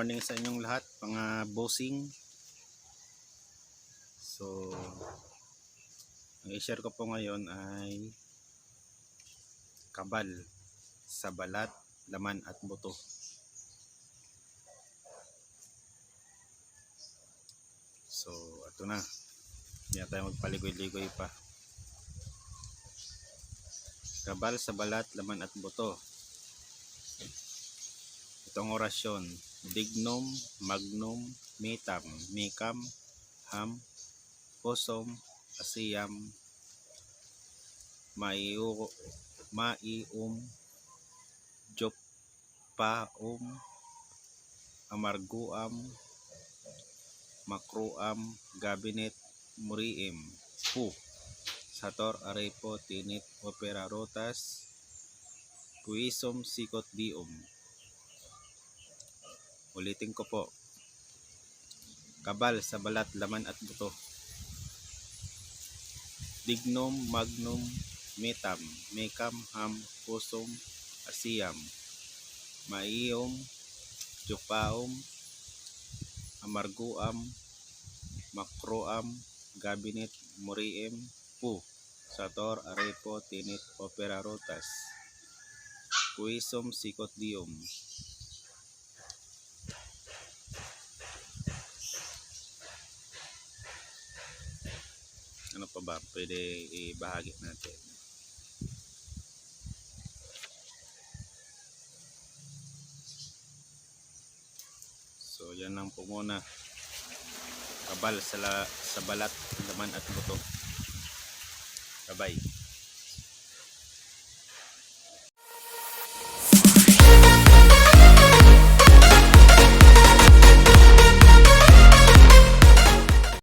morning sa inyong lahat, mga bossing. So, ang i-share ko po ngayon ay kabal sa balat, laman at buto. So, ito na. Hindi na tayo magpaligoy-ligoy pa. Kabal sa balat, laman at buto. Itong orasyon: dignum, magnum, metam, mekam, ham, posom, asiyam, maium, jopaum, amarguam, makruam, gabinet, muriim, pu, sator, arepo, tinit, opera, rotas, kuisom, sikot, dium. Ulitin ko po. Kabal sa balat, laman at buto. Dignum, magnum, metam, mekam, ham, posom, asiyam, maium, jopaum, amarguam, makroam, gabinet, muriim, pu, sator, arepo, tinit, opera, rotas, kuisom, sikot, dium. Ano pa ba pwede ibahagi natin? So yan lang po muna. Kabal sa balat, laman at buto. Bye-bye.